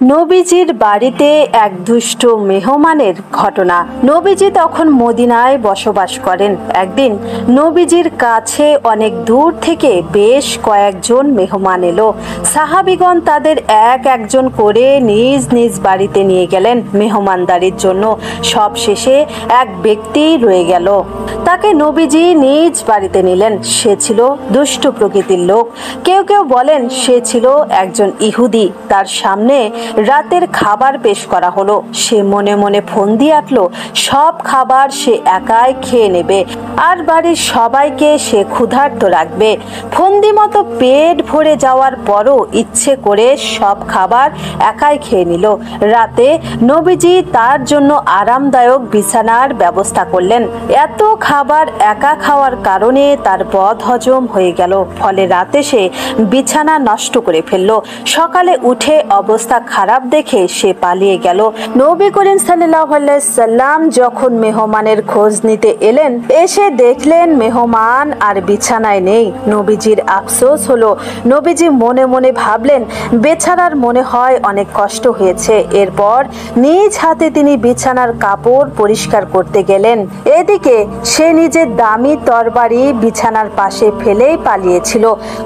নবীজির বাড়িতে এক দুষ্ট মেহমানের ঘটনা। নবীজি তখন মদিনায় বসবাস করেন। একদিন নবীজির কাছে অনেক দূর থেকে বেশ কয়েকজন মেহমান এলো। সাহাবীগণ তাদের এক একজন করে নিজ নিজ বাড়িতে নিয়ে গেলেন মেহমানদারির জন্য। সব শেষে এক ব্যক্তি রয়ে গেল। তাকে নবীজি নিজ বাড়িতে নিলেন। সে ছিল দুষ্ট প্রকৃতির লোক। কেউ কেউ বলেন সে ছিল একজন ইহুদি। তার সামনে রাতের খাবার পেশ করা হলো। সে মনে মনে ফন্দি আঁটলো সব খাবার সে একাই খেয়ে নেবে আর বাড়ির সবাইকে সে ক্ষুধার্ত রাখবে। ফন্দি মতো পেট ভরে যাওয়ার পরও ইচ্ছে করে সব খাবার একাই খেয়ে নিল। রাতে নবীজি তার জন্য আরামদায়ক বিছানার ব্যবস্থা করলেন। এত খাবার একা খাওয়ার কারণে তার বদ হজম হয়ে গেল। ফলে রাতে সে বিছানা নষ্ট করে ফেলল। সকালে উঠে অবস্থা খারাপ দেখে সে পালিয়ে গেল। নবী করিম সাল্লাল্লাহু আলাইহি সাল্লাম যখন মেহমানের খোঁজ নিতে এলেন, এসে দেখলেন মেহমান আর বিছানায় নেই। নবীজির আফসোস হলো। নবীজি মনে মনে ভাবলেন বেচারার মনে হয় অনেক কষ্ট হয়েছে। এরপর নিজ হাতে তিনি বিছানার কাপড় পরিষ্কার করতে গেলেন। এদিকে সে নিজের দামি তরবারি বিছানার পাশে ফেলেই পালিয়েছিল।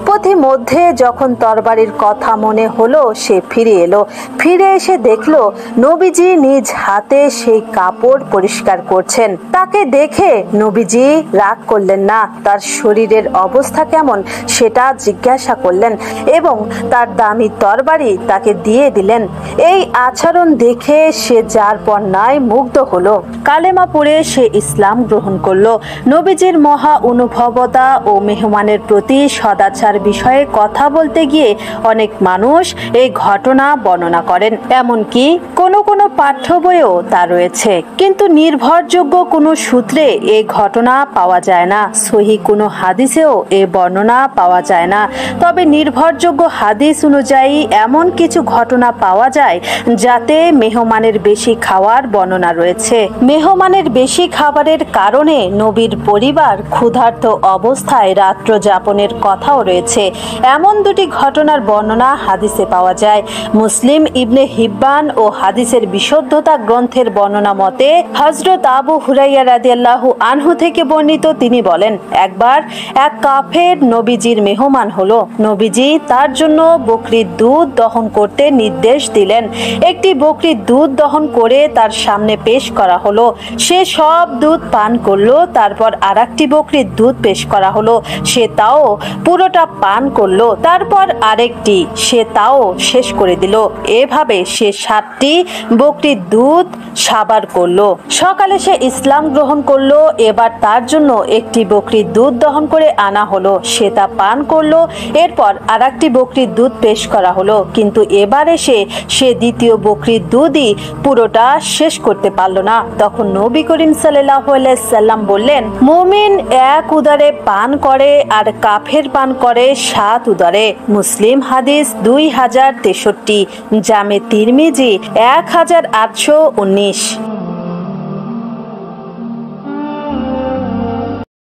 পথিমধ্যে যখন তরবারির কথা মনে হলো, সে ফিরে এলো। ফিরে এসে দেখলো নবীজি নিজ হাতে সেই কাপড় পরিষ্কার করছেন। তাকে দেখে নবীজি রাগ করলেন না, তার শরীরের অবস্থা কেমন সেটা জিজ্ঞাসা করলেন এবং তার দামি তরবারি তাকে দিয়ে দিলেন। এই আচরণ দেখে সে যার পর নাই মুগ্ধ হলো। কালেমা পড়ে সে ইসলাম গ্রহণ করলো। নবীজির মহা অনুভবতা ও মেহমানের প্রতি সদাচার বিষয়ে কথা বলতে গিয়ে অনেক মানুষ এই ঘটনা বর্ণনা করেন। এমনকি কোনো কোনো পাঠ্য বইয়েও তা রয়েছে, কিন্তু নির্ভরযোগ্য কোনো সূত্রে এই ঘটনা পাওয়া যায় না। সহিহ কোনো হাদিসেও এই বর্ণনা পাওয়া যায় না। তবে নির্ভরযোগ্য হাদিস অনুযায়ী এমন কিছু ঘটনা পাওয়া যায় যাতে মেহমানের বেশি খাওয়ার বর্ণনা রয়েছে। মেহমানের বেশি খাবারের কারণে নবীর পরিবার ক্ষুধার্ত অবস্থায় রাত্র যাপনের কথাও রয়েছে। এমন দুটি ঘটনার বর্ণনা হাদিসে পাওয়া যায়। মুসলিম ইবনে হিব্বান ও হাদিসের বিশুদ্ধতা গ্রন্থের বর্ণনা মতে হযরত আবু হুরায়রা রাদিয়াল্লাহু আনহু থেকে বর্ণিত, তিনি বলেন, একবার এক কাফের নবীজির মেহমান হলো। নবীজি তার জন্য বকরির দুধ দহন করতে নির্দেশ দিলেন। একটি বকরির দুধ দহন করে তার সামনে পেশ করা হলো। সে সব দুধ পান করলো। তারপর আরেকটি বকরির দুধ পেশ করা হলো। সে তাও পুরোটা পান করলো। তারপর আরেকটি, সে তাও শেষ করে দিল। এভাবে সে 7টি বকরির দুধ সাবার করলো। সকালে সে ইসলাম গ্রহণ করলো। এবার তার জন্য একটি বকরির দুধ দহন করে আনা হলো। সে তা পান করলো। এরপর আরেকটি বকরির দুধ পেশ করা হলো। কিন্তু এবার এসে সে দ্বিতীয় বকরির দুধই পুরোটা শেষ করতে পারল না। তখন নবী করিম সাল্লাল্লাহু আলাইহি সাল্লাম বললেন, মুমিন এক উদারে পান করে আর কাফের পান করে 7 উদারে। মুসলিম হাদিস 2063, জামে তিরমিজি 1819।